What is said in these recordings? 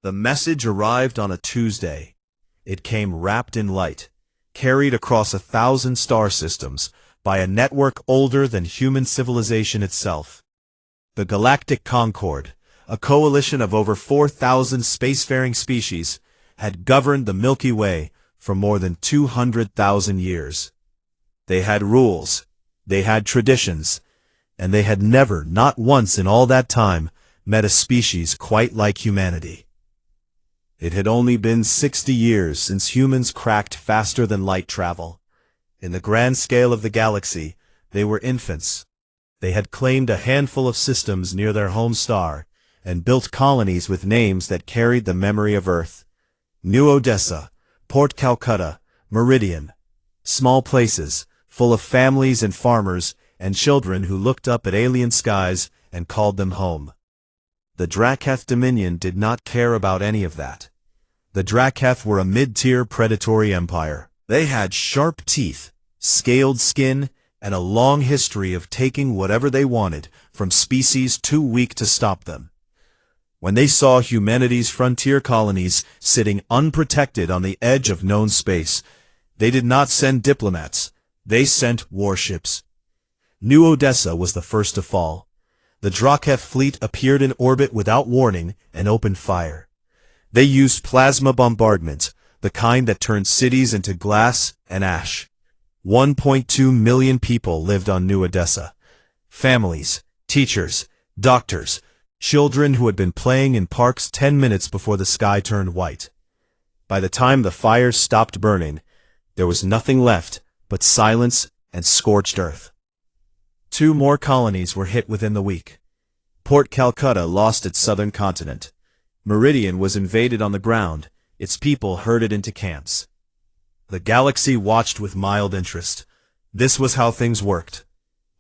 The message arrived on a Tuesday. It came wrapped in light, carried across 1,000 star systems by a network older than human civilization itself. The Galactic Concord, a coalition of over 4,000 spacefaring species, had governed the Milky Way for more than 200,000 years. They had rules, they had traditions, and they had never, not once in all that time, met a species quite like humanity. It had only been 60 years since humans cracked faster than light travel. In the grand scale of the galaxy, they were infants. They had claimed a handful of systems near their home star, and built colonies with names that carried the memory of Earth. New Odessa, Port Calcutta, Meridian. Small places, full of families and farmers and children who looked up at alien skies and called them home. The Draketh Dominion did not care about any of that. The Draketh were a mid-tier predatory empire. They had sharp teeth, scaled skin, and a long history of taking whatever they wanted from species too weak to stop them. When they saw humanity's frontier colonies sitting unprotected on the edge of known space, they did not send diplomats, they sent warships. New Odessa was the first to fall. The Draketh fleet appeared in orbit without warning and opened fire. They used plasma bombardment, the kind that turned cities into glass and ash. 1.2 million people lived on New Odessa. Families, teachers, doctors, children who had been playing in parks 10 minutes before the sky turned white. By the time the fires stopped burning, there was nothing left but silence and scorched earth. 2 more colonies were hit within the week. Port Calcutta lost its southern continent. Meridian was invaded on the ground, its people herded into camps. The galaxy watched with mild interest. This was how things worked.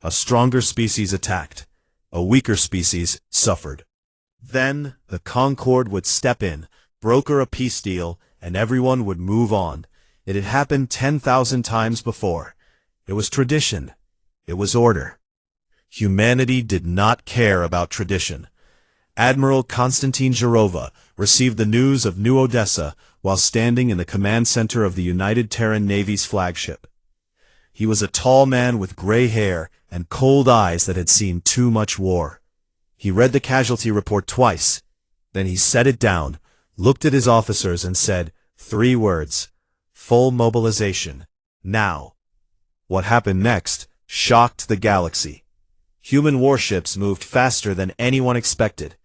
A stronger species attacked. A weaker species suffered. Then, the Concord would step in, broker a peace deal, and everyone would move on. It had happened 10,000 times before. It was tradition. It was order. Humanity did not care about tradition. Admiral Konstantin Zhirova received the news of New Odessa while standing in the command center of the United Terran Navy's flagship. He was a tall man with gray hair and cold eyes that had seen too much war. He read the casualty report twice. Then he set it down, looked at his officers and said 3 words: full mobilization, now. What happened next shocked the galaxy. Human warships moved faster than anyone expected.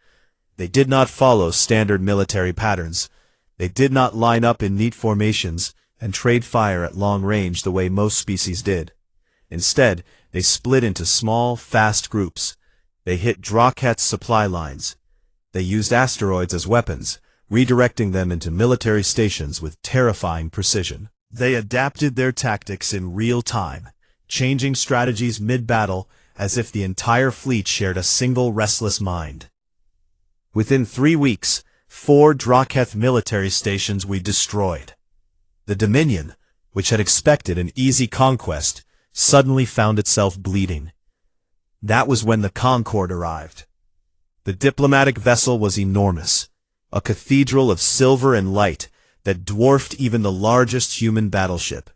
They did not follow standard military patterns. They did not line up in neat formations and trade fire at long range the way most species did. Instead, they split into small, fast groups. They hit Draketh's supply lines. They used asteroids as weapons, redirecting them into military stations with terrifying precision. They adapted their tactics in real time, changing strategies mid-battle as if the entire fleet shared a single restless mind. Within 3 weeks, 4 Draketh military stations we destroyed. The Dominion, which had expected an easy conquest, suddenly found itself bleeding. That was when the Concord arrived. The diplomatic vessel was enormous, a cathedral of silver and light that dwarfed even the largest human battleship.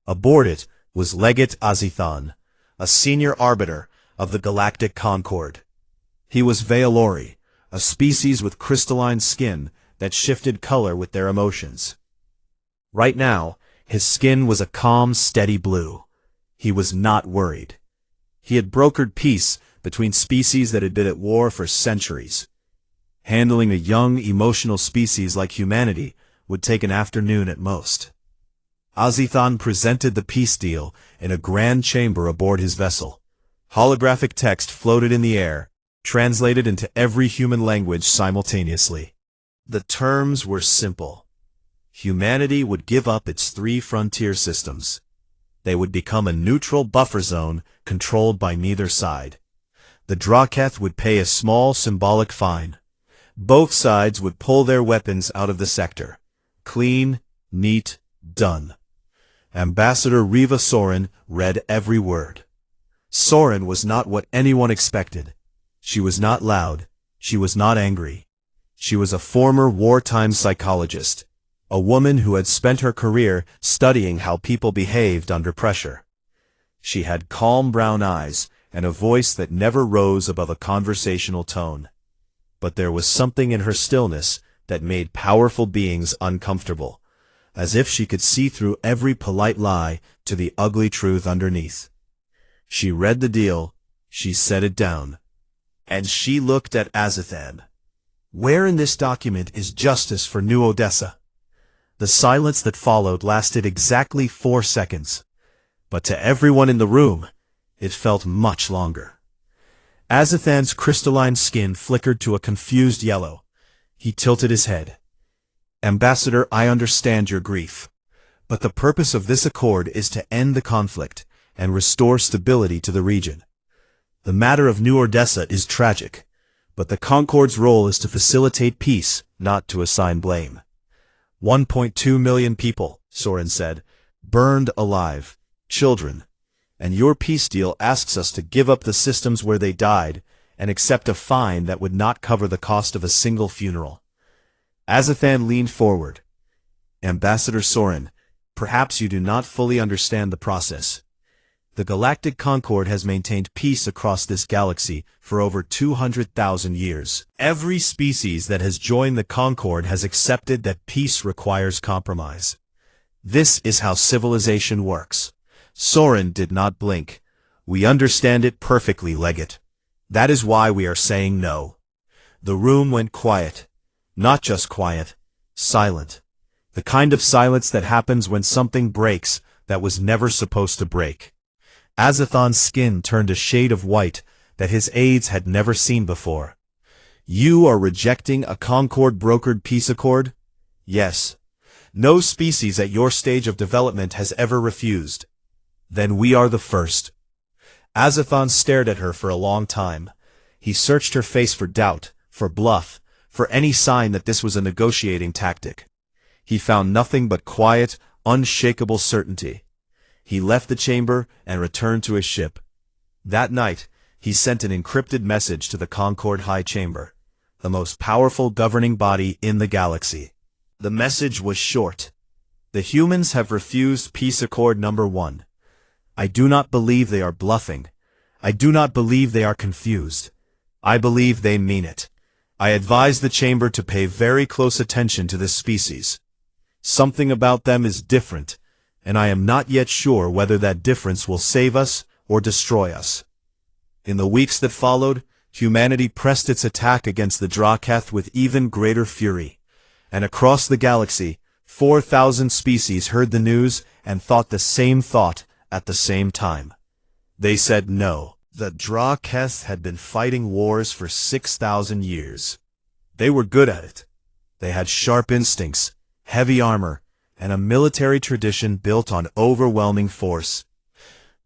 Aboard it was Legate Azithan, a senior arbiter of the Galactic Concord. He was Veilori, a species with crystalline skin that shifted color with their emotions. Right now, his skin was a calm, steady blue. He was not worried. He had brokered peace between species that had been at war for centuries. Handling a young, emotional species like humanity would take an afternoon at most. Azithan presented the peace deal in a grand chamber aboard his vessel. Holographic text floated in the air, translated into every human language simultaneously. The terms were simple. Humanity would give up its 3 frontier systems. They would become a neutral buffer zone controlled by neither side. The Draketh would pay a small symbolic fine. Both sides would pull their weapons out of the sector. Clean, neat, done. Ambassador Riva Soren read every word. Soren was not what anyone expected. She was not loud. She was not angry. She was a former wartime psychologist, a woman who had spent her career studying how people behaved under pressure. She had calm brown eyes and a voice that never rose above a conversational tone. But there was something in her stillness that made powerful beings uncomfortable, as if she could see through every polite lie to the ugly truth underneath. She read the deal, she set it down, and she looked at Azathan. "Where in this document is justice for New Odessa?" The silence that followed lasted exactly 4 seconds, but to everyone in the room, it felt much longer. Azathan's crystalline skin flickered to a confused yellow. He tilted his head. "Ambassador, I understand your grief. But the purpose of this accord is to end the conflict and restore stability to the region. The matter of New Odessa is tragic, but the Concord's role is to facilitate peace, not to assign blame." 1.2 million people, Soren said, burned alive, children, and your peace deal asks us to give up the systems where they died and accept a fine that would not cover the cost of a single funeral. Azathan leaned forward. "Ambassador Soren, perhaps you do not fully understand the process. The Galactic Concord has maintained peace across this galaxy for over 200,000 years. Every species that has joined the Concord has accepted that peace requires compromise. This is how civilization works." Soren did not blink. "We understand it perfectly, Legate. That is why we are saying no." The room went quiet. Not just quiet, silent. The kind of silence that happens when something breaks that was never supposed to break. Azathan's skin turned a shade of white that his aides had never seen before. "You are rejecting a Concord-brokered peace accord?" "Yes. No species at your stage of development has ever refused." "Then we are the first." Azathan stared at her for a long time. He searched her face for doubt, for bluff, for any sign that this was a negotiating tactic. He found nothing but quiet, unshakable certainty. He left the chamber and returned to his ship. That night, he sent an encrypted message to the Concord High Chamber, the most powerful governing body in the galaxy. The message was short. "The humans have refused Peace Accord number 1. I do not believe they are bluffing. I do not believe they are confused. I believe they mean it. I advise the chamber to pay very close attention to this species. Something about them is different, and I am not yet sure whether that difference will save us or destroy us." In the weeks that followed, humanity pressed its attack against the Draketh with even greater fury, and across the galaxy, 4,000 species heard the news and thought the same thought at the same time. They said no. The Draketh had been fighting wars for 6,000 years. They were good at it. They had sharp instincts, heavy armor, and a military tradition built on overwhelming force.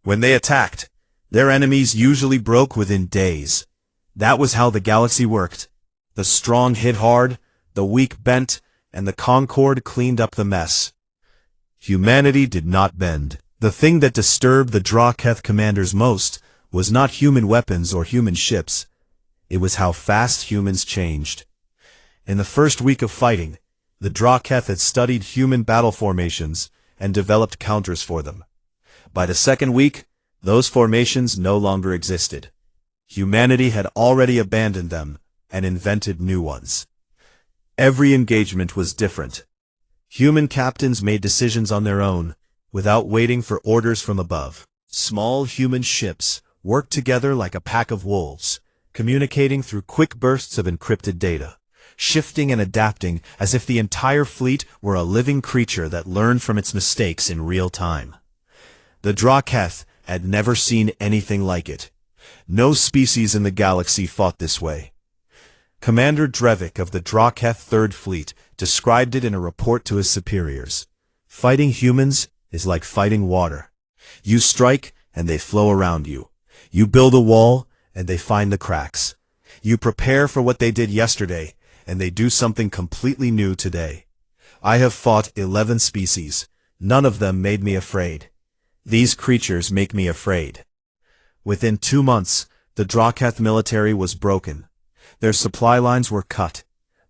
When they attacked, their enemies usually broke within days. That was how the galaxy worked. The strong hit hard, the weak bent, and the Concord cleaned up the mess. Humanity did not bend. The thing that disturbed the Draketh commanders most was not human weapons or human ships. It was how fast humans changed. In the first week of fighting, the Draketh had studied human battle formations and developed counters for them. By the second week, those formations no longer existed. Humanity had already abandoned them and invented new ones. Every engagement was different. Human captains made decisions on their own, without waiting for orders from above. Small human ships worked together like a pack of wolves, communicating through quick bursts of encrypted data, shifting and adapting as if the entire fleet were a living creature that learned from its mistakes in real time. The Draketh had never seen anything like it. No species in the galaxy fought this way. Commander Drevik of the Draketh Third Fleet described it in a report to his superiors. "Fighting humans is like fighting water. You strike, and they flow around you. You build a wall, and they find the cracks. You prepare for what they did yesterday, and they do something completely new today. I have fought 11 species. None of them made me afraid. These creatures make me afraid." Within 2 months, the Draketh military was broken. Their supply lines were cut.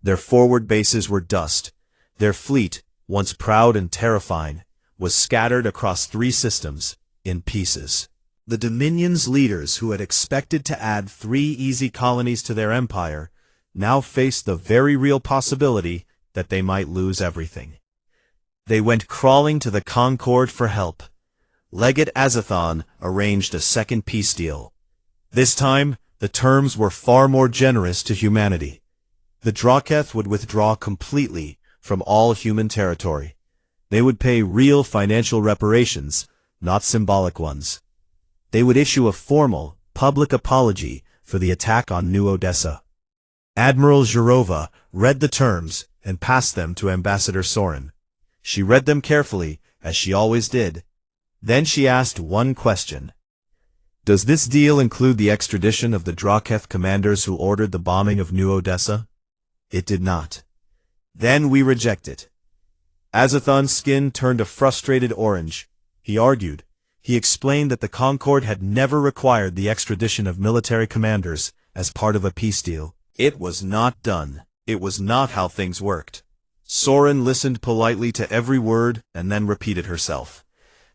Their forward bases were dust. Their fleet, once proud and terrifying, was scattered across 3 systems, in pieces. The Dominion's leaders, who had expected to add 3 easy colonies to their empire, now faced the very real possibility that they might lose everything. They went crawling to the Concord for help. Legate Azathan arranged a second peace deal. This time, the terms were far more generous to humanity. The Draketh would withdraw completely from all human territory. They would pay real financial reparations, not symbolic ones. They would issue a formal, public apology for the attack on New Odessa. Admiral Zhurova read the terms and passed them to Ambassador Soren. She read them carefully, as she always did. Then she asked one question. Does this deal include the extradition of the Draketh commanders who ordered the bombing of New Odessa? It did not. Then we reject it. Azathan's skin turned a frustrated orange. He argued. He explained that the Concord had never required the extradition of military commanders as part of a peace deal. It was not done. It was not how things worked. Soren listened politely to every word and then repeated herself.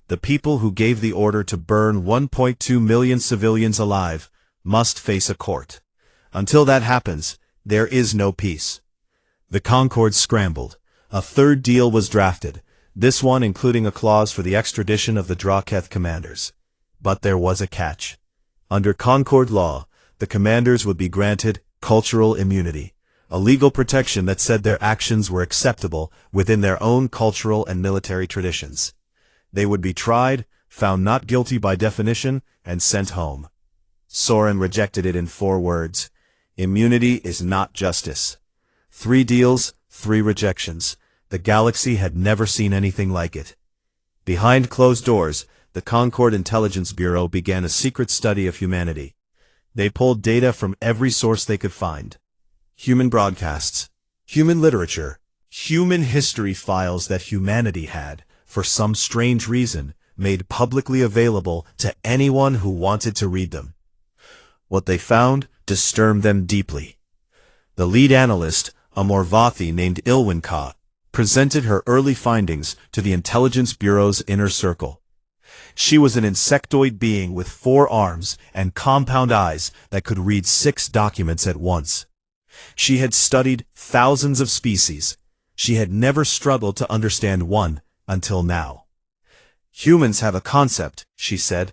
The people who gave the order to burn 1.2 million civilians alive must face a court. Until that happens, there is no peace. The Concord scrambled. A third deal was drafted, this one including a clause for the extradition of the Draketh commanders. But there was a catch. Under Concord law, the commanders would be granted cultural immunity, a legal protection that said their actions were acceptable within their own cultural and military traditions. They would be tried, found not guilty by definition, and sent home. Soren rejected it in 4 words. Immunity is not justice. 3 deals, 3 rejections. The galaxy had never seen anything like it. Behind closed doors, the Concord Intelligence Bureau began a secret study of humanity. They pulled data from every source they could find. Human broadcasts, human literature, human history files that humanity had, for some strange reason, made publicly available to anyone who wanted to read them. What they found disturbed them deeply. The lead analyst, a Morvathi named Ilwinka, presented her early findings to the Intelligence Bureau's inner circle. She was an insectoid being with 4 arms and compound eyes that could read 6 documents at once. She had studied thousands of species. She had never struggled to understand one until now. Humans have a concept, she said,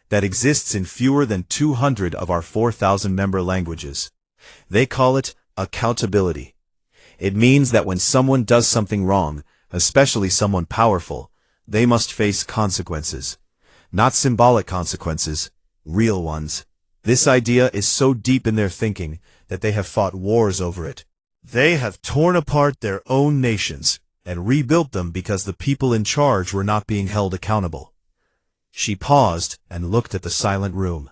that exists in fewer than 200 of our 4,000-member languages. They call it accountability. It means that when someone does something wrong, especially someone powerful, they must face consequences. Not symbolic consequences, real ones. This idea is so deep in their thinking that they have fought wars over it. They have torn apart their own nations and rebuilt them because the people in charge were not being held accountable. She paused and looked at the silent room.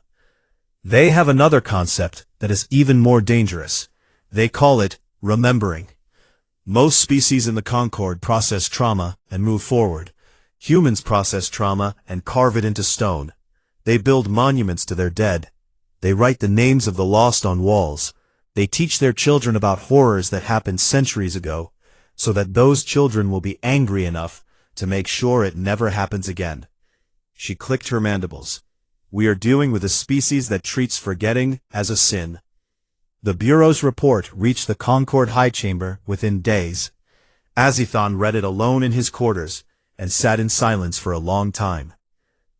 They have another concept that is even more dangerous. They call it remembering. Most species in the Concord process trauma and move forward. Humans process trauma and carve it into stone. They build monuments to their dead. They write the names of the lost on walls. They teach their children about horrors that happened centuries ago, so that those children will be angry enough to make sure it never happens again. She clicked her mandibles. We are dealing with a species that treats forgetting as a sin. The Bureau's report reached the Concord High Chamber within days. Azathan read it alone in his quarters and sat in silence for a long time.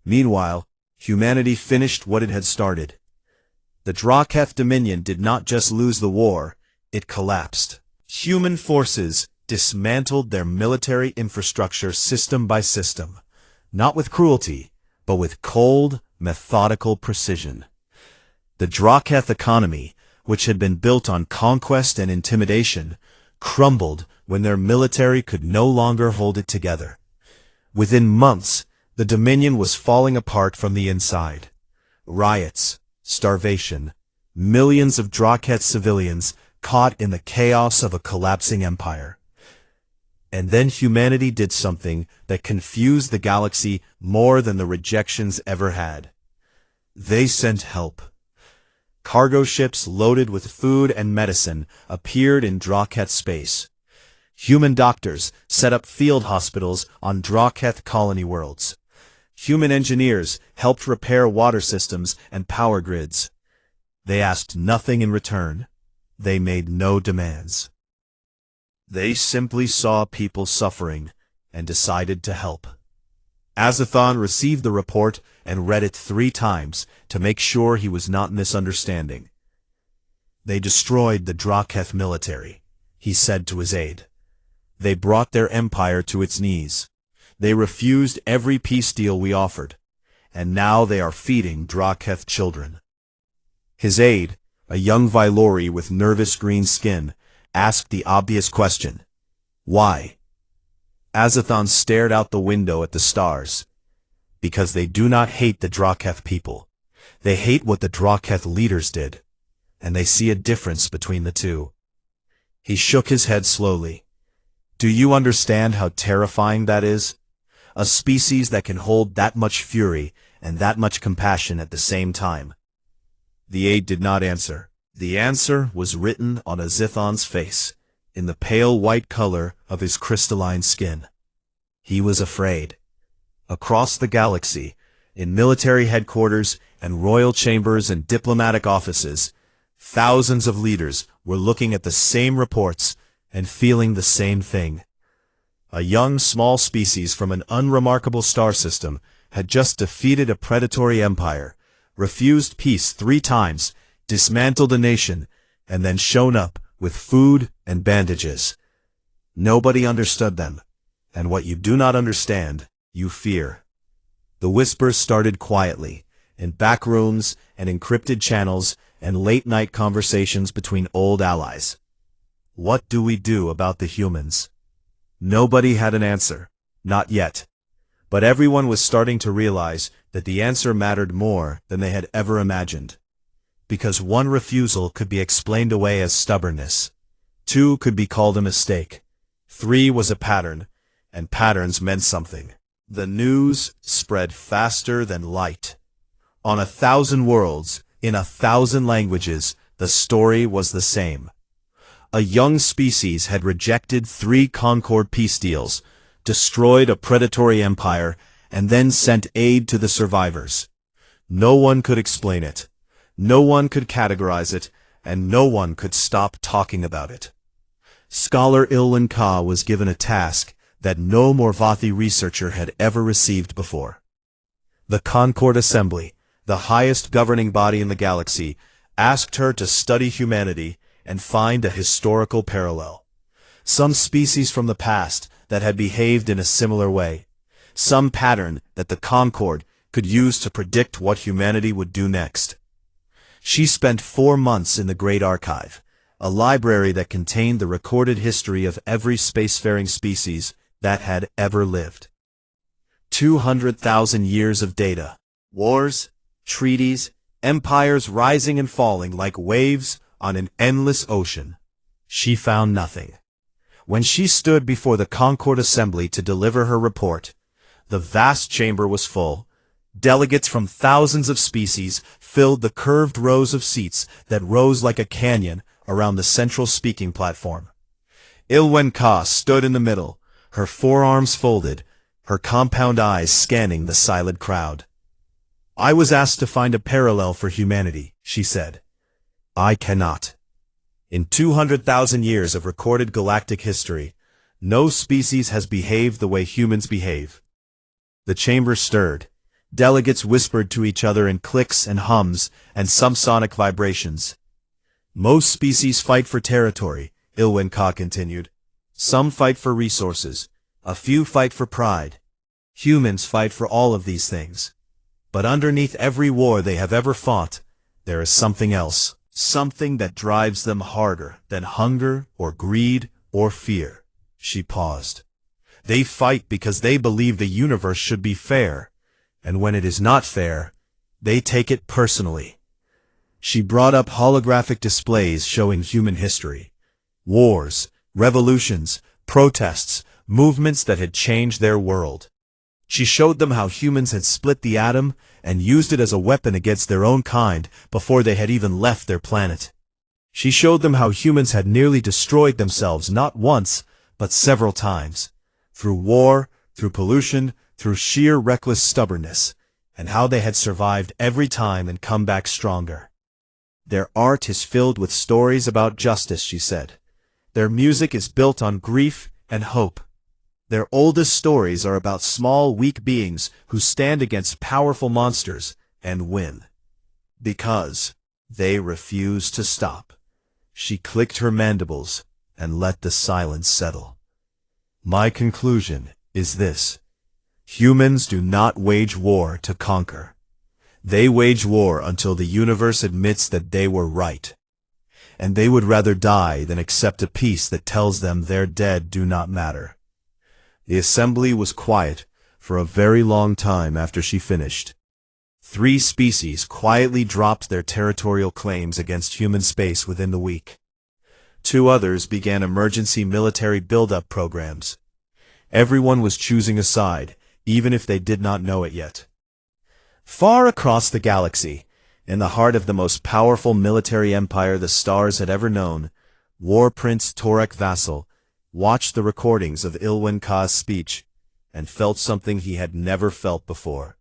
Meanwhile, humanity finished what it had started. The Draketh Dominion did not just lose the war, it collapsed. Human forces dismantled their military infrastructure system by system, not with cruelty, but with cold, methodical precision. The Draketh economy, which had been built on conquest and intimidation, crumbled when their military could no longer hold it together. Within months, the Dominion was falling apart from the inside. Riots, starvation, millions of Draketh civilians caught in the chaos of a collapsing empire. And then humanity did something that confused the galaxy more than the rejections ever had. They sent help. Cargo ships loaded with food and medicine appeared in Draketh space. Human doctors set up field hospitals on Draketh colony worlds. Human engineers helped repair water systems and power grids. They asked nothing in return. They made no demands. They simply saw people suffering and decided to help. Azathan received the report and read it 3 times to make sure he was not misunderstanding. They destroyed the Draketh military, he said to his aide. They brought their empire to its knees. They refused every peace deal we offered, and now they are feeding Draketh children. His aide, a young Vylori with nervous green skin, asked the obvious question. Why? Azathan stared out the window at the stars. Because they do not hate the Draketh people. They hate what the Draketh leaders did, and they see a difference between the two. He shook his head slowly. Do you understand how terrifying that is? A species that can hold that much fury and that much compassion at the same time. The aide did not answer. The answer was written on Azathan's face, in the pale white color of his crystalline skin. He was afraid. Across the galaxy, in military headquarters and royal chambers and diplomatic offices, thousands of leaders were looking at the same reports and feeling the same thing. A young small species from an unremarkable star system had just defeated a predatory empire, refused peace 3 times, dismantled a nation, and then shown up with food and bandages. Nobody understood them, and what you do not understand, you fear. The whispers started quietly, in back rooms and encrypted channels and late-night conversations between old allies. What do we do about the humans? Nobody had an answer, not yet. But everyone was starting to realize that the answer mattered more than they had ever imagined. Because 1 refusal could be explained away as stubbornness. 2 could be called a mistake. 3 was a pattern, and patterns meant something. The news spread faster than light. On 1,000 worlds, in 1,000 languages, the story was the same. A young species had rejected 3 Concord peace deals, destroyed a predatory empire, and then sent aid to the survivors. No one could explain it. No one could categorize it, and no one could stop talking about it. Scholar Ilwin Ka was given a task that no Morvathi researcher had ever received before. The Concord Assembly, the highest governing body in the galaxy, asked her to study humanity and find a historical parallel. Some species from the past that had behaved in a similar way. Some pattern that the Concord could use to predict what humanity would do next. She spent 4 months in the Great Archive, a library that contained the recorded history of every spacefaring species that had ever lived. 200,000 years of data. Wars, treaties, empires rising and falling like waves on an endless ocean. She found nothing. When she stood before the Concord Assembly to deliver her report, the vast chamber was full. Delegates from thousands of species filled the curved rows of seats that rose like a canyon around the central speaking platform. Ilwen Ka stood in the middle, her forearms folded, her compound eyes scanning the silent crowd. I was asked to find a parallel for humanity, she said. I cannot. In 200,000 years of recorded galactic history, no species has behaved the way humans behave. The chamber stirred. Delegates whispered to each other in clicks and hums and subsonic vibrations. Most species fight for territory, Ilwen Ka continued. Some fight for resources. A few fight for pride. Humans fight for all of these things. But underneath every war they have ever fought, there is something else. Something that drives them harder than hunger or greed or fear. She paused. They fight because they believe the universe should be fair. And when it is not fair, they take it personally. She brought up holographic displays showing human history. Wars, revolutions, protests, movements that had changed their world. She showed them how humans had split the atom and used it as a weapon against their own kind before they had even left their planet. She showed them how humans had nearly destroyed themselves not once, but several times, through war, through pollution, through sheer reckless stubbornness, and how they had survived every time and come back stronger. Their art is filled with stories about justice, she said. Their music is built on grief and hope. Their oldest stories are about small, weak beings who stand against powerful monsters and win. Because they refuse to stop. She clicked her mandibles and let the silence settle. My conclusion is this. Humans do not wage war to conquer. They wage war until the universe admits that they were right. And they would rather die than accept a peace that tells them their dead do not matter. The assembly was quiet for a very long time after she finished. 3 species quietly dropped their territorial claims against human space within the week. 2 others began emergency military buildup programs. Everyone was choosing a side, even if they did not know it yet. Far across the galaxy, in the heart of the most powerful military empire the stars had ever known, War Prince Torek Vassal watched the recordings of Ilwin Ka's speech and felt something he had never felt before.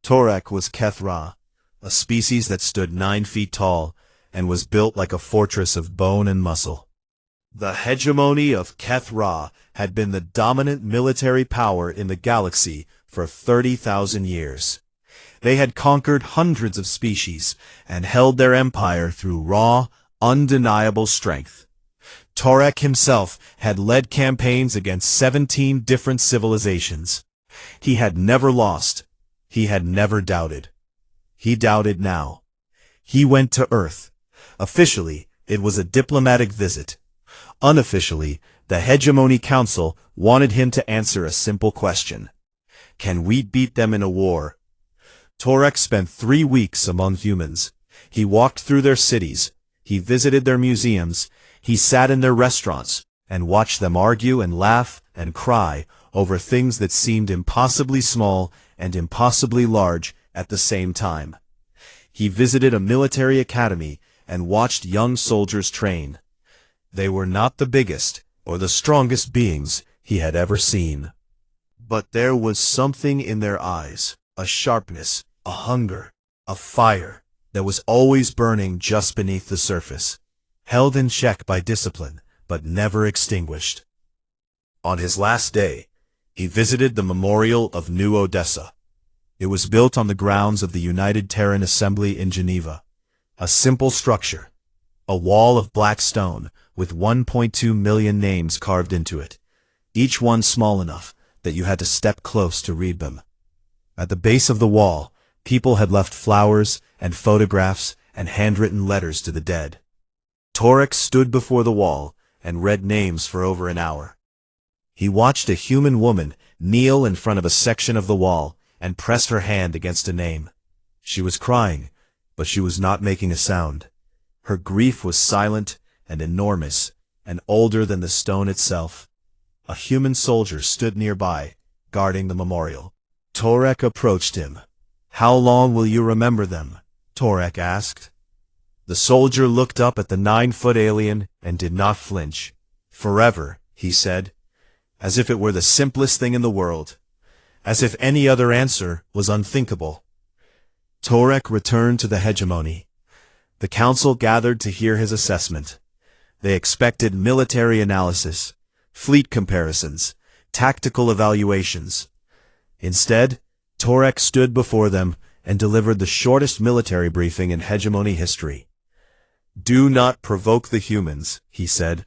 Torek was Kethra, a species that stood 9 feet tall and was built like a fortress of bone and muscle. The hegemony of Kethra had been the dominant military power in the galaxy for 30,000 years. They had conquered hundreds of species and held their empire through raw, undeniable strength. Torek himself had led campaigns against 17 different civilizations. He had never lost. He had never doubted. He doubted now. He went to Earth. Officially, it was a diplomatic visit. Unofficially, the Hegemony Council wanted him to answer a simple question. Can we beat them in a war? Torek spent 3 weeks among humans. He walked through their cities. He visited their museums. He sat in their restaurants and watched them argue and laugh and cry over things that seemed impossibly small and impossibly large at the same time. He visited a military academy and watched young soldiers train. They were not the biggest or the strongest beings he had ever seen. But there was something in their eyes, a sharpness, a hunger, a fire that was always burning just beneath the surface, held in check by discipline, but never extinguished. On his last day, he visited the Memorial of New Odessa. It was built on the grounds of the United Terran Assembly in Geneva. A simple structure, a wall of black stone with 1.2 million names carved into it, each one small enough that you had to step close to read them. At the base of the wall, people had left flowers and photographs and handwritten letters to the dead. Torek stood before the wall and read names for over an hour. He watched a human woman kneel in front of a section of the wall and press her hand against a name. She was crying, but she was not making a sound. Her grief was silent and enormous, and older than the stone itself. A human soldier stood nearby, guarding the memorial. Torek approached him. "How long will you remember them?" Torek asked. The soldier looked up at the 9-foot alien and did not flinch. "Forever," he said, as if it were the simplest thing in the world, as if any other answer was unthinkable. Torek returned to the hegemony. The council gathered to hear his assessment. They expected military analysis, fleet comparisons, tactical evaluations. Instead, Torek stood before them and delivered the shortest military briefing in hegemony history. "Do not provoke the humans," he said.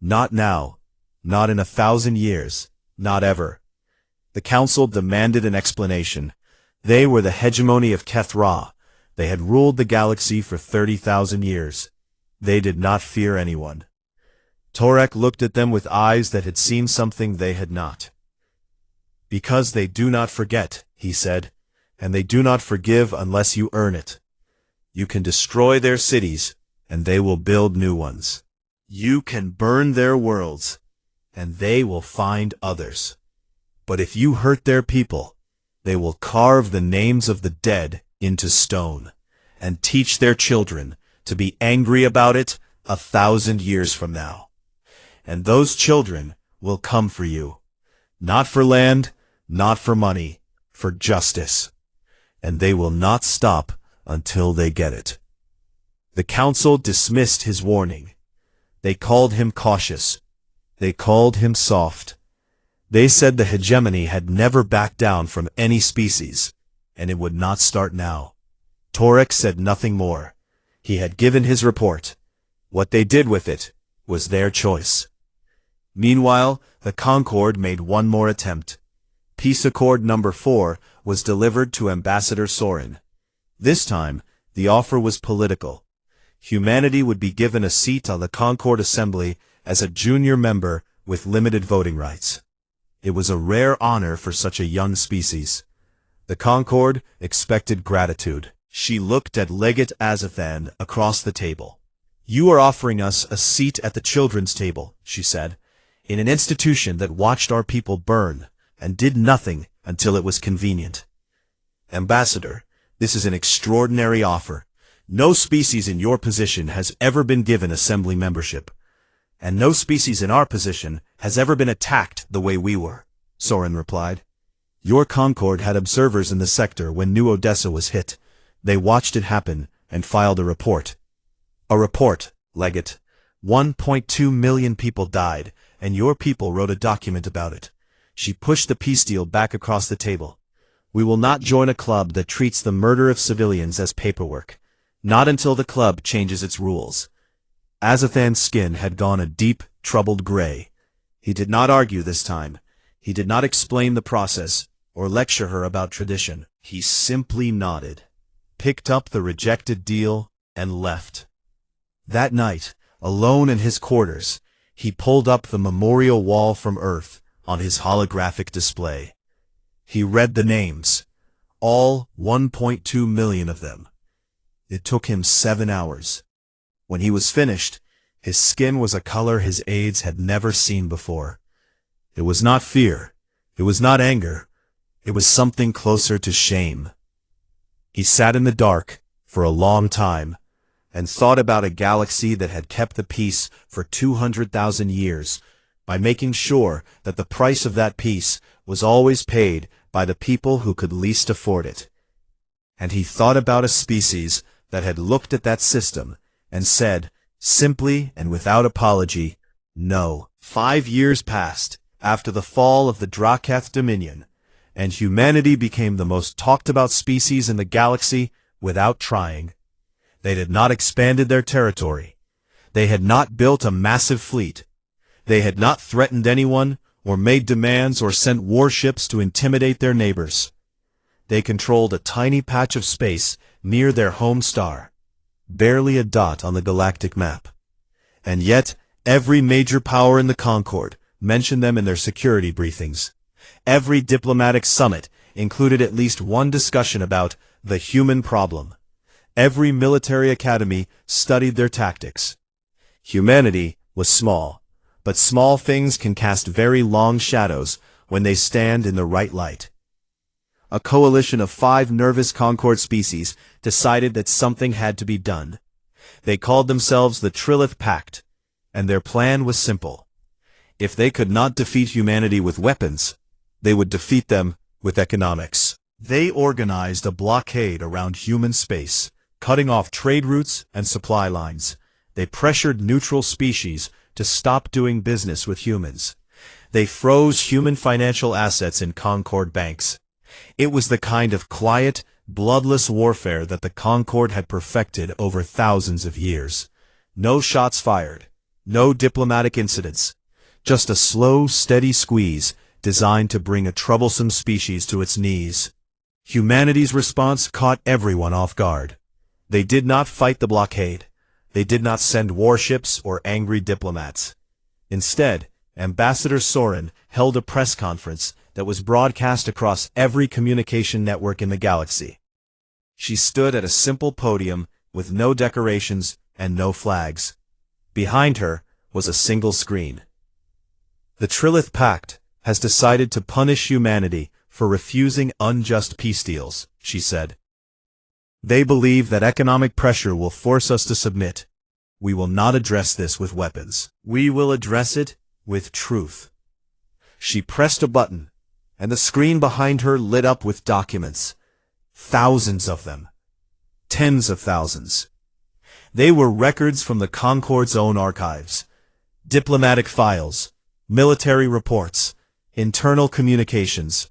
"Not now. Not in 1,000 years. Not ever." The council demanded an explanation. They were the hegemony of Kethra. They had ruled the galaxy for 30,000 years. They did not fear anyone. Torek looked at them with eyes that had seen something they had not. "Because they do not forget," he said, "and they do not forgive unless you earn it. You can destroy their cities, and they will build new ones. You can burn their worlds, and they will find others. But if you hurt their people, they will carve the names of the dead into stone, and teach their children to be angry about it 1,000 years from now. And those children will come for you, not for land, not for money, for justice. And they will not stop until they get it. The council dismissed his warning. They called him cautious. They called him soft. They said the hegemony had never backed down from any species, and it would not start now. Torek said nothing more. He had given his report. What they did with it was their choice. Meanwhile, the Concord made one more attempt. Peace Accord number 4 was delivered to Ambassador Soren. This time, the offer was political. Humanity would be given a seat on the Concord Assembly as a junior member with limited voting rights. It was a rare honor for such a young species. The Concord expected gratitude. She looked at Legate Azathan across the table. "You are offering us a seat at the children's table," she said, "in an institution that watched our people burn and did nothing until it was convenient. Ambassador, this is an extraordinary offer. No species in your position has ever been given assembly membership. And no species in our position has ever been attacked the way we were," Soren replied. "Your Concord had observers in the sector when New Odessa was hit. They watched it happen and filed a report." "A report, Legate. 1.2 million people died, and your people wrote a document about it." She pushed the peace deal back across the table. "We will not join a club that treats the murder of civilians as paperwork. Not until the club changes its rules." Azathan's skin had gone a deep, troubled gray. He did not argue this time. He did not explain the process or lecture her about tradition. He simply nodded, picked up the rejected deal, and left. That night, alone in his quarters, he pulled up the memorial wall from Earth on his holographic display. He read the names, all 1.2 million of them. It took him 7 hours. When he was finished, his skin was a color his aides had never seen before. It was not fear. It was not anger. It was something closer to shame. He sat in the dark for a long time and thought about a galaxy that had kept the peace for 200,000 years by making sure that the price of that peace was always paid by the people who could least afford it. And he thought about a species that had looked at that system and said, simply and without apology, no. 5 years passed after the fall of the Drakath Dominion, and humanity became the most talked-about species in the galaxy without trying. They had not expanded their territory. They had not built a massive fleet. They had not threatened anyone or made demands or sent warships to intimidate their neighbors. They controlled a tiny patch of space near their home star, barely a dot on the galactic map. And yet, every major power in the Concord mentioned them in their security briefings. Every diplomatic summit included at least one discussion about the human problem. Every military academy studied their tactics. Humanity was small, but small things can cast very long shadows when they stand in the right light. A coalition of 5 nervous Concord species decided that something had to be done. They called themselves the Trilith Pact, and their plan was simple. If they could not defeat humanity with weapons, they would defeat them with economics. They organized a blockade around human space, cutting off trade routes and supply lines. They pressured neutral species to stop doing business with humans. They froze human financial assets in Concord banks. It was the kind of quiet, bloodless warfare that the Concord had perfected over thousands of years. No shots fired, no diplomatic incidents, just a slow, steady squeeze designed to bring a troublesome species to its knees. Humanity's response caught everyone off guard. They did not fight the blockade. They did not send warships or angry diplomats. Instead, Ambassador Soren held a press conference that was broadcast across every communication network in the galaxy. She stood at a simple podium with no decorations and no flags. Behind her was a single screen. The Trilith Pact has decided to punish humanity for refusing unjust peace deals, she said. They believe that economic pressure will force us to submit. We will not address this with weapons. We will address it with truth. She pressed a button, and the screen behind her lit up with documents. Thousands of them. Tens of thousands. They were records from the Concorde's own archives. Diplomatic files, military reports, internal communications.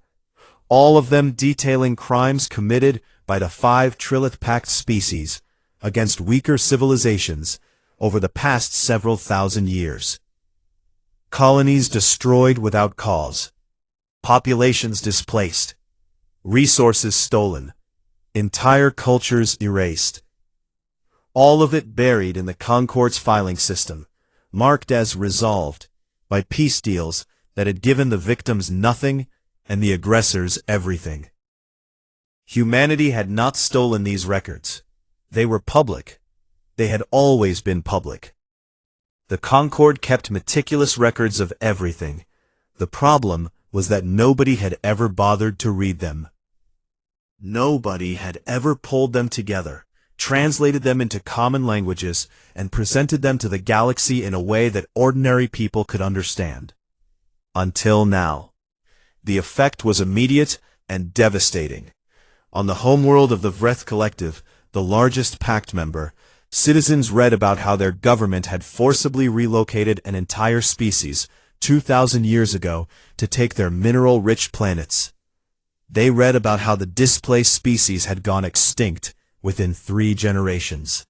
All of them detailing crimes committed by the 5 Trilith Pact species against weaker civilizations over the past several thousand years. Colonies destroyed without cause. Populations displaced. Resources stolen. Entire cultures erased. All of it buried in the Concorde's filing system, marked as resolved by peace deals that had given the victims nothing and the aggressors everything. Humanity had not stolen these records. They were public. They had always been public. The Concorde kept meticulous records of everything. The problem was that nobody had ever bothered to read them. Nobody had ever pulled them together, translated them into common languages, and presented them to the galaxy in a way that ordinary people could understand. Until now. The effect was immediate and devastating. On the homeworld of the Vreth Collective, the largest Pact member, citizens read about how their government had forcibly relocated an entire species 2,000 years ago to take their mineral-rich planets. They read about how the displaced species had gone extinct within 3 generations.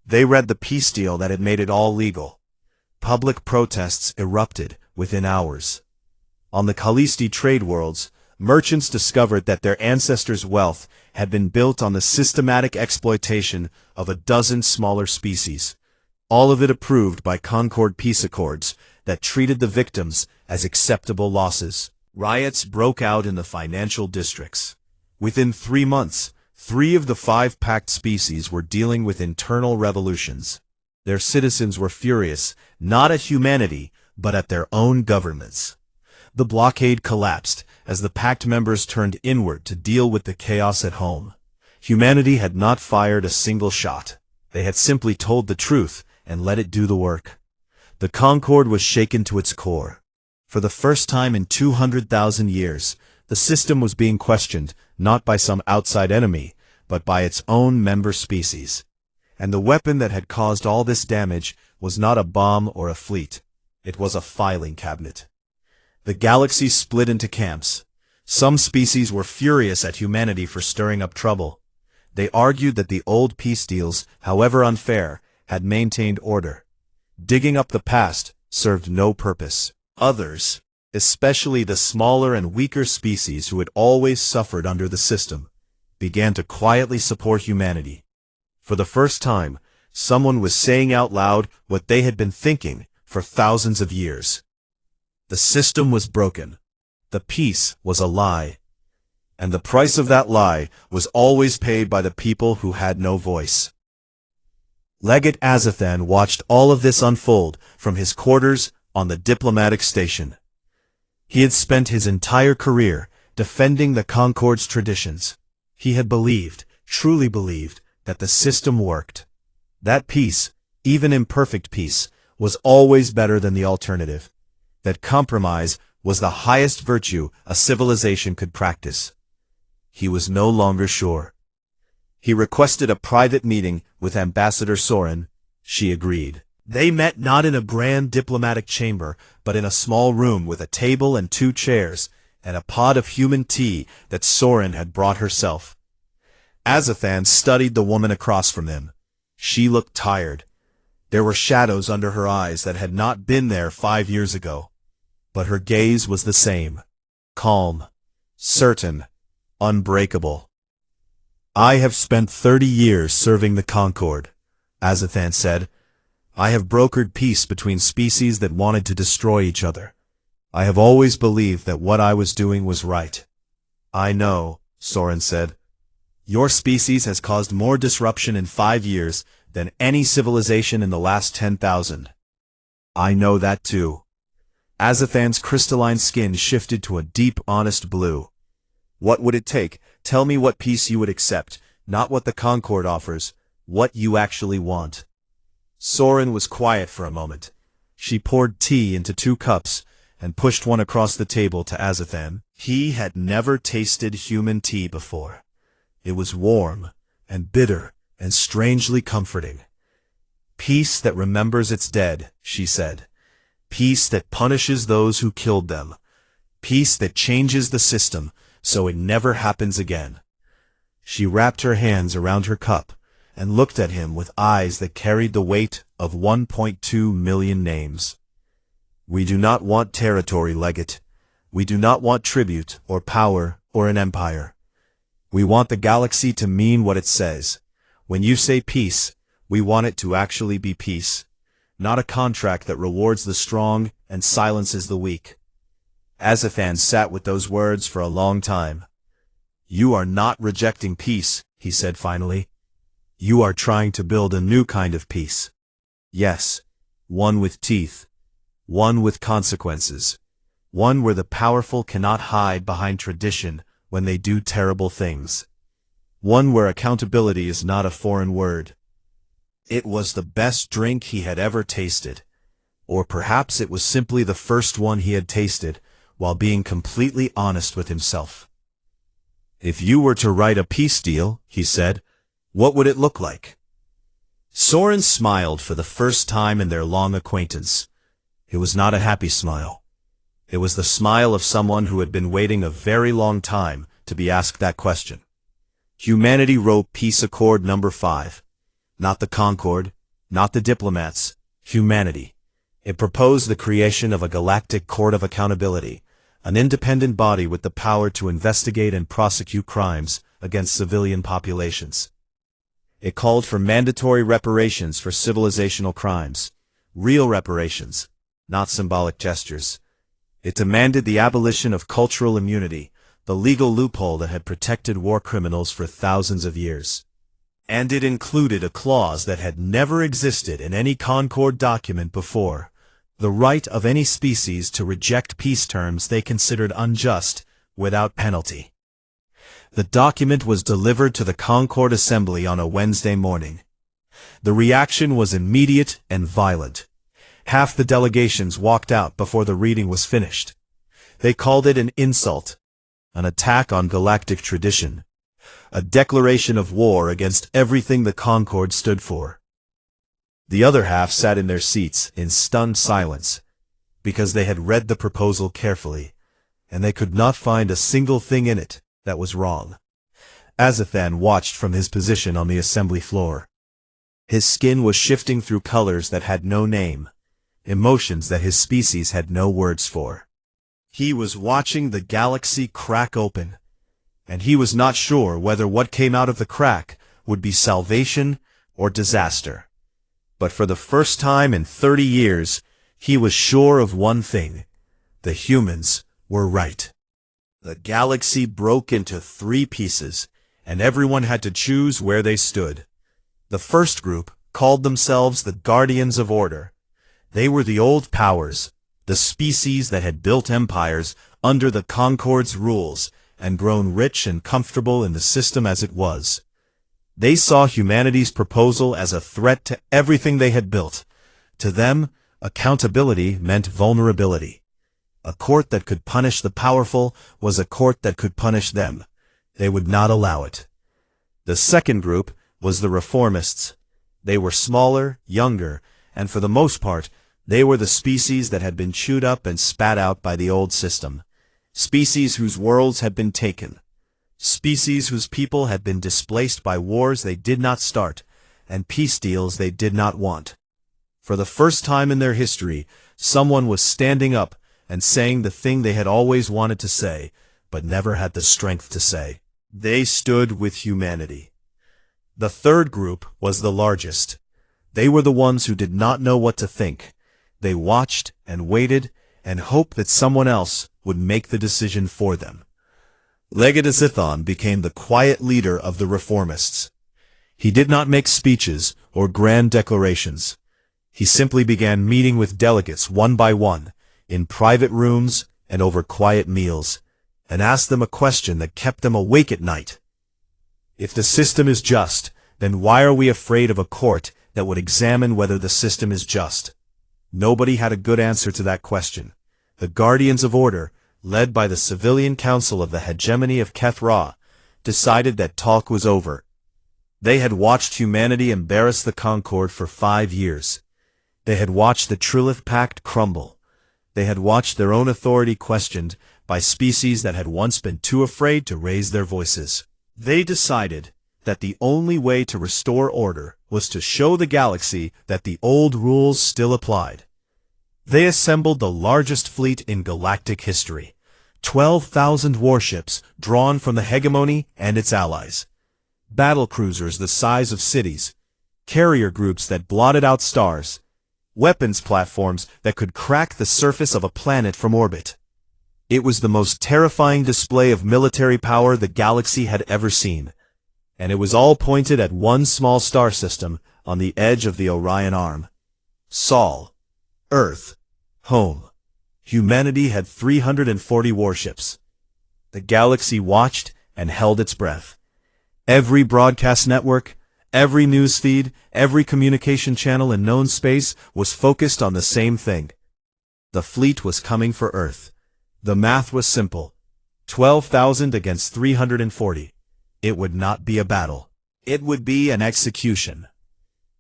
They read the peace deal that had made it all legal. Public protests erupted within hours. On the Callisti trade worlds, merchants discovered that their ancestors' wealth had been built on the systematic exploitation of a dozen smaller species, all of it approved by Concorde peace accords that treated the victims as acceptable losses. Riots broke out in the financial districts. Within 3 months, 3 of the 5 Pact species were dealing with internal revolutions. Their citizens were furious, not at humanity, but at their own governments. The blockade collapsed as the Pact members turned inward to deal with the chaos at home. Humanity had not fired a single shot. They had simply told the truth and let it do the work. The Concorde was shaken to its core. For the first time in 200,000 years, the system was being questioned not by some outside enemy, but by its own member species. And the weapon that had caused all this damage was not a bomb or a fleet. It was a filing cabinet. The galaxy split into camps. Some species were furious at humanity for stirring up trouble. They argued that the old peace deals, however unfair, had maintained order. Digging up the past served no purpose. Others, especially the smaller and weaker species who had always suffered under the system, began to quietly support humanity. For the first time, someone was saying out loud what they had been thinking for thousands of years. The system was broken. The peace was a lie. And the price of that lie was always paid by the people who had no voice. Legate Azathan watched all of this unfold from his quarters on the diplomatic station. He had spent his entire career defending the Concorde's traditions. He had believed, truly believed, that the system worked. That peace, even imperfect peace, was always better than the alternative. That compromise was the highest virtue a civilization could practice. He was no longer sure. He requested a private meeting with Ambassador Soren. She agreed. They met not in a grand diplomatic chamber, but in a small room with a table and 2 chairs, and a pot of human tea that Soren had brought herself. Azathan studied the woman across from him. She looked tired. There were shadows under her eyes that had not been there 5 years ago. But her gaze was the same. Calm. Certain. Unbreakable. I have spent 30 years serving the Concorde, Azathan said. I have brokered peace between species that wanted to destroy each other. I have always believed that what I was doing was right. I know, Soren said. Your species has caused more disruption in 5 years than any civilization in the last 10,000. I know that too. Azathan's crystalline skin shifted to a deep, honest blue. What would it take? Tell me what peace you would accept, not what the Concord offers, what you actually want. Soren was quiet for a moment. She poured tea into 2 cups and pushed one across the table to Azathan. He had never tasted human tea before. It was warm and bitter and strangely comforting. Peace that remembers its dead, she said. Peace that punishes those who killed them. Peace that changes the system so it never happens again. She wrapped her hands around her cup and looked at him with eyes that carried the weight of 1.2 million names. We do not want territory, Legate. We do not want tribute or power or an empire. We want the galaxy to mean what it says. When you say peace, we want it to actually be peace, not a contract that rewards the strong and silences the weak. Azathan sat with those words for a long time. You are not rejecting peace, he said finally. You are trying to build a new kind of peace. Yes, one with teeth, one with consequences, one where the powerful cannot hide behind tradition when they do terrible things, one where accountability is not a foreign word. It was the best drink he had ever tasted, or perhaps it was simply the first one he had tasted while being completely honest with himself. If you were to write a peace deal, he said, what would it look like? Soren smiled for the first time in their long acquaintance. It was not a happy smile. It was the smile of someone who had been waiting a very long time to be asked that question. Humanity wrote Peace Accord number 5. Not the Concord, not the diplomats, humanity. It proposed the creation of a galactic court of accountability, an independent body with the power to investigate and prosecute crimes against civilian populations. It called for mandatory reparations for civilizational crimes, real reparations, not symbolic gestures. It demanded the abolition of cultural immunity, the legal loophole that had protected war criminals for thousands of years. And it included a clause that had never existed in any Concord document before, the right of any species to reject peace terms they considered unjust without penalty. The document was delivered to the Concord Assembly on a Wednesday morning. The reaction was immediate and violent. Half the delegations walked out before the reading was finished. They called it an insult, an attack on galactic tradition, a declaration of war against everything the Concord stood for. The other half sat in their seats in stunned silence, because they had read the proposal carefully, and they could not find a single thing in it that was wrong. Azathan watched from his position on the assembly floor. His skin was shifting through colors that had no name, emotions that his species had no words for. He was watching the galaxy crack open, and he was not sure whether what came out of the crack would be salvation or disaster. But for the first time in 30 years, he was sure of one thing: the humans were right. The galaxy broke into 3 pieces, and everyone had to choose where they stood. The first group called themselves the Guardians of Order. They were the old powers, the species that had built empires under the Concord's rules and grown rich and comfortable in the system as it was. They saw humanity's proposal as a threat to everything they had built. To them, accountability meant vulnerability. A court that could punish the powerful was a court that could punish them. They would not allow it. The second group was the reformists. They were smaller, younger, and for the most part, they were the species that had been chewed up and spat out by the old system. Species whose worlds had been taken. Species whose people had been displaced by wars they did not start, and peace deals they did not want. For the first time in their history, someone was standing up and saying the thing they had always wanted to say, but never had the strength to say. They stood with humanity. The third group was the largest. They were the ones who did not know what to think. They watched and waited and hoped that someone else would make the decision for them. Legate Azathan became the quiet leader of the reformists. He did not make speeches or grand declarations. He simply began meeting with delegates one by one, in private rooms and over quiet meals, and asked them a question that kept them awake at night. If the system is just, then why are we afraid of a court that would examine whether the system is just? Nobody had a good answer to that question. The Guardians of Order, led by the Civilian Council of the Hegemony of Keth-Ra, decided that talk was over. They had watched humanity embarrass the Concord for 5 years. They had watched the Trilith Pact crumble. They had watched their own authority questioned by species that had once been too afraid to raise their voices. They decided that the only way to restore order was to show the galaxy that the old rules still applied. They assembled the largest fleet in galactic history, 12,000 warships drawn from the hegemony and its allies, battle cruisers the size of cities, carrier groups that blotted out stars, weapons platforms that could crack the surface of a planet from orbit. It was the most terrifying display of military power the galaxy had ever seen, and it was all pointed at one small star system on the edge of the Orion Arm. Sol, Earth, home. Humanity had 340 warships. The galaxy watched and held its breath. Every broadcast network, every news feed, every communication channel in known space was focused on the same thing. The fleet was coming for Earth. The math was simple. 12,000 against 340. It would not be a battle. It would be an execution.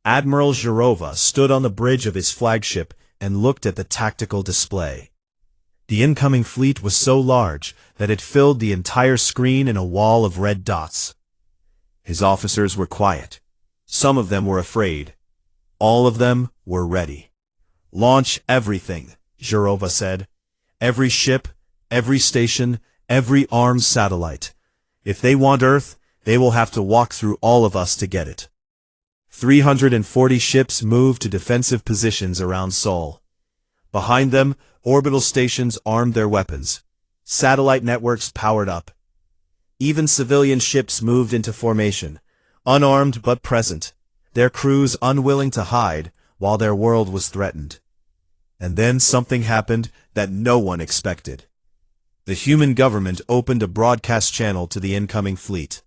Admiral Zhirova stood on the bridge of his flagship and looked at the tactical display. The incoming fleet was so large that it filled the entire screen in a wall of red dots. His officers were quiet. Some of them were afraid. All of them were ready. "Launch everything," Zhirova said. "Every ship, every station, every armed satellite. If they want Earth, they will have to walk through all of us to get it." 340 ships moved to defensive positions around Sol. Behind them, orbital stations armed their weapons. Satellite networks powered up. Even civilian ships moved into formation, unarmed but present, their crews unwilling to hide while their world was threatened. And then something happened that no one expected. The human government opened a broadcast channel to the incoming fleet.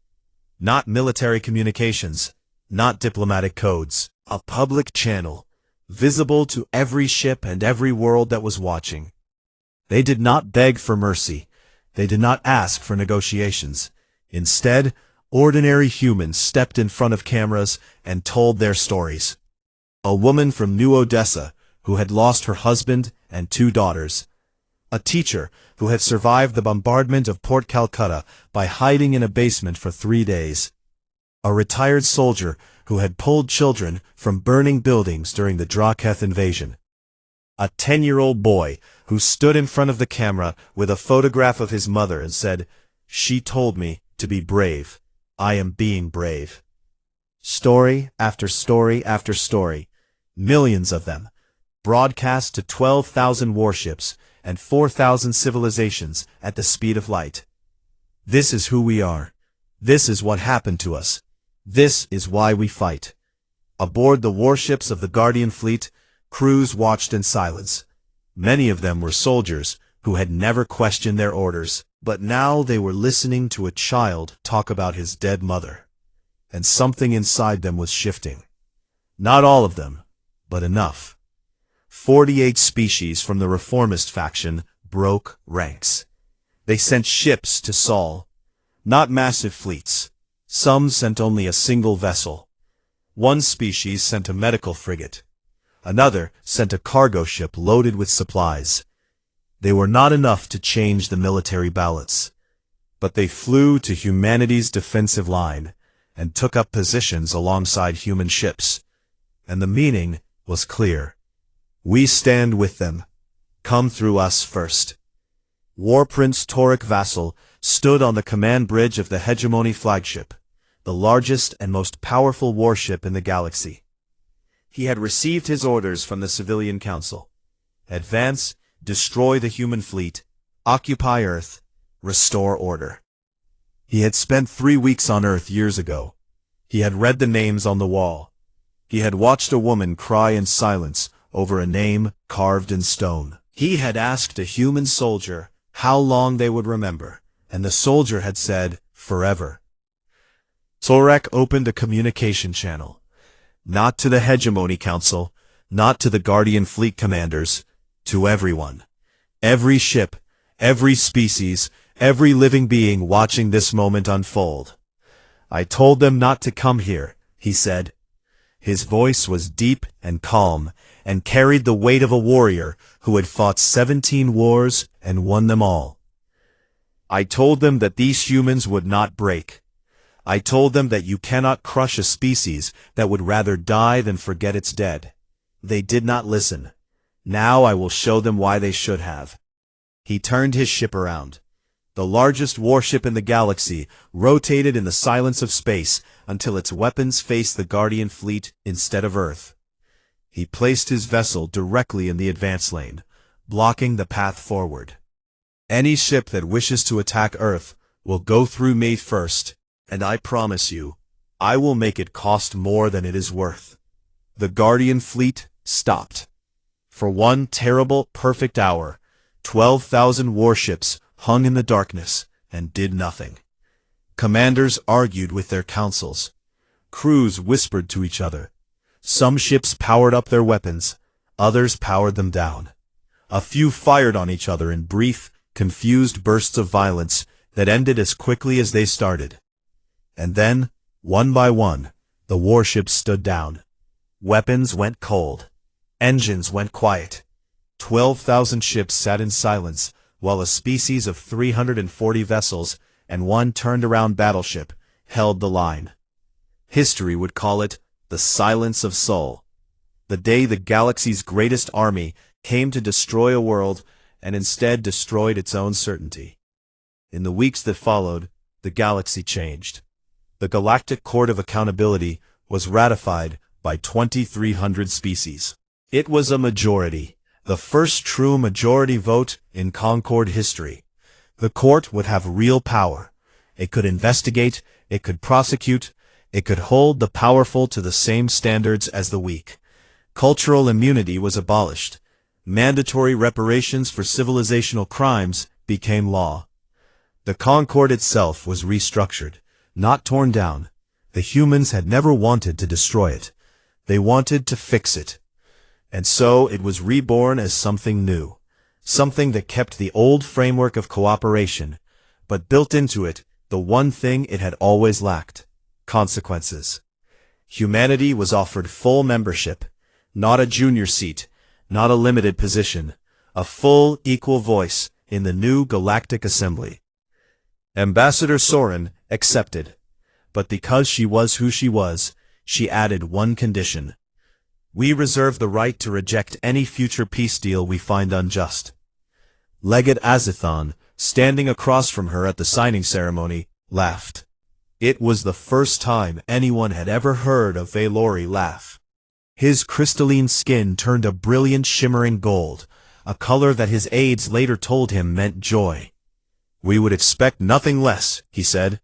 Not military communications, not diplomatic codes. A public channel, visible to every ship and every world that was watching. They did not beg for mercy. They did not ask for negotiations. Instead, ordinary humans stepped in front of cameras and told their stories. A woman from New Odessa who had lost her husband and 2 daughters. A teacher who had survived the bombardment of Port Calcutta by hiding in a basement for 3 days. A retired soldier who had pulled children from burning buildings during the Draketh invasion. A 10-year-old boy who stood in front of the camera with a photograph of his mother and said, "She told me to be brave. I am being brave." Story after story after story, millions of them, broadcast to 12,000 warships and 4,000 civilizations at the speed of light. This is who we are. This is what happened to us. This is why we fight. Aboard the warships of the Guardian Fleet, crews watched in silence. Many of them were soldiers who had never questioned their orders, but now they were listening to a child talk about his dead mother. And something inside them was shifting. Not all of them, but enough. 48 species from the reformist faction broke ranks. They sent ships to Sol, not massive fleets. Some sent only a single vessel. One species sent a medical frigate. Another sent a cargo ship loaded with supplies. They were not enough to change the military balance, but they flew to humanity's defensive line and took up positions alongside human ships. And the meaning was clear. We stand with them. Come through us first. War Prince Torek Vassal stood on the command bridge of the Hegemony flagship, the largest and most powerful warship in the galaxy. He had received his orders from the Civilian Council. Advance, destroy the human fleet, occupy Earth, restore order. He had spent 3 weeks on Earth years ago. He had read the names on the wall. He had watched a woman cry in silence over a name carved in stone. He had asked a human soldier how long they would remember, and the soldier had said, forever. Torek opened a communication channel. Not to the Hegemony Council, not to the Guardian Fleet commanders, to everyone. Every ship, every species, every living being watching this moment unfold. I told them not to come here, he said. His voice was deep and calm, and carried the weight of a warrior who had fought 17 wars and won them all. I told them that these humans would not break. I told them that you cannot crush a species that would rather die than forget it's dead. They did not listen. Now I will show them why they should have. He turned his ship around. The largest warship in the galaxy rotated in the silence of space until its weapons faced the Guardian Fleet instead of Earth. He placed his vessel directly in the advance lane, blocking the path forward. Any ship that wishes to attack Earth will go through me first, and I promise you, I will make it cost more than it is worth. The Guardian Fleet stopped. For one terrible, perfect hour, 12,000 warships hung in the darkness and did nothing. Commanders argued with their councils. Crews whispered to each other. Some ships powered up their weapons, others powered them down. A few fired on each other in brief, confused bursts of violence that ended as quickly as they started. And then, one by one, the warships stood down. Weapons went cold. Engines went quiet. 12,000 ships sat in silence, while a species of 340 vessels and one turned-around battleship held the line. History would call it the Silence of Sol, the day the galaxy's greatest army came to destroy a world and instead destroyed its own certainty. In the weeks that followed, the galaxy changed. The Galactic Court of Accountability was ratified by 2,300 species. It was a majority. The first true majority vote in Concord history. The court would have real power. It could investigate, it could prosecute, it could hold the powerful to the same standards as the weak. Cultural immunity was abolished. Mandatory reparations for civilizational crimes became law. The Concord itself was restructured, not torn down. The humans had never wanted to destroy it. They wanted to fix it. And so it was reborn as something new, something that kept the old framework of cooperation, but built into it the one thing it had always lacked: consequences. Humanity was offered full membership, not a junior seat, not a limited position, a full, equal voice in the new Galactic Assembly. Ambassador Soren accepted, but because she was who she was, she added one condition. We reserve the right to reject any future peace deal we find unjust. Legate Azithon, standing across from her at the signing ceremony, laughed. It was the first time anyone had ever heard a Valori laugh. His crystalline skin turned a brilliant shimmering gold, a color that his aides later told him meant joy. We would expect nothing less, he said.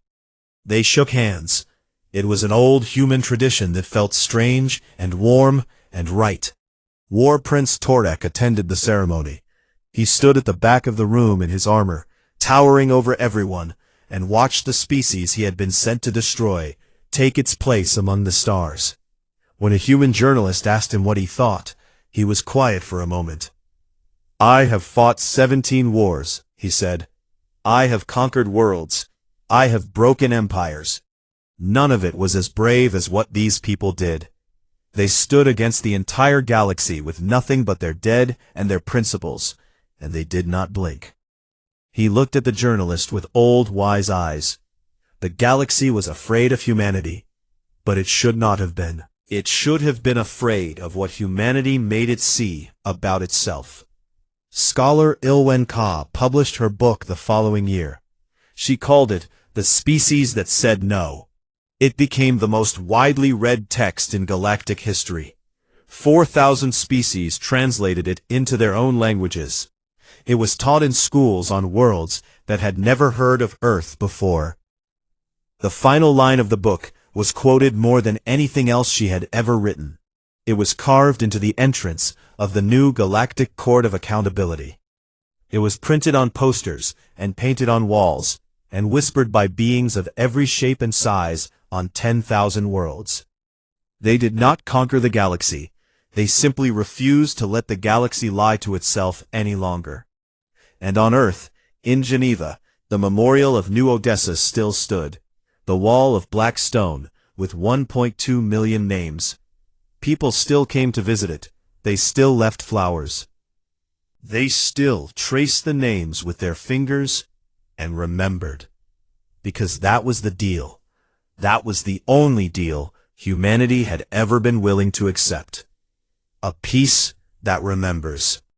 They shook hands. It was an old human tradition that felt strange and warm and right. War Prince Torek attended the ceremony. He stood at the back of the room in his armor, towering over everyone, and watched the species he had been sent to destroy take its place among the stars. When a human journalist asked him what he thought, he was quiet for a moment. I have fought 17 wars, he said. I have conquered worlds. I have broken empires. None of it was as brave as what these people did. They stood against the entire galaxy with nothing but their dead and their principles, and they did not blink. He looked at the journalist with old, wise eyes. The galaxy was afraid of humanity, but it should not have been. It should have been afraid of what humanity made it see about itself. Scholar Ilwen Ka published her book the following year. She called it The Species That Said No. It became the most widely read text in galactic history. 4,000 species translated it into their own languages. It was taught in schools on worlds that had never heard of Earth before. The final line of the book was quoted more than anything else she had ever written. It was carved into the entrance of the new Galactic Court of Accountability. It was printed on posters and painted on walls, and whispered by beings of every shape and size on 10,000 worlds. They did not conquer the galaxy. They simply refused to let the galaxy lie to itself any longer. And on Earth, in Geneva, the memorial of New Odessa still stood, the wall of black stone, with 1.2 million names. People still came to visit it. They still left flowers. They still traced the names with their fingers and remembered. Because that was the deal. That was the only deal humanity had ever been willing to accept. A peace that remembers.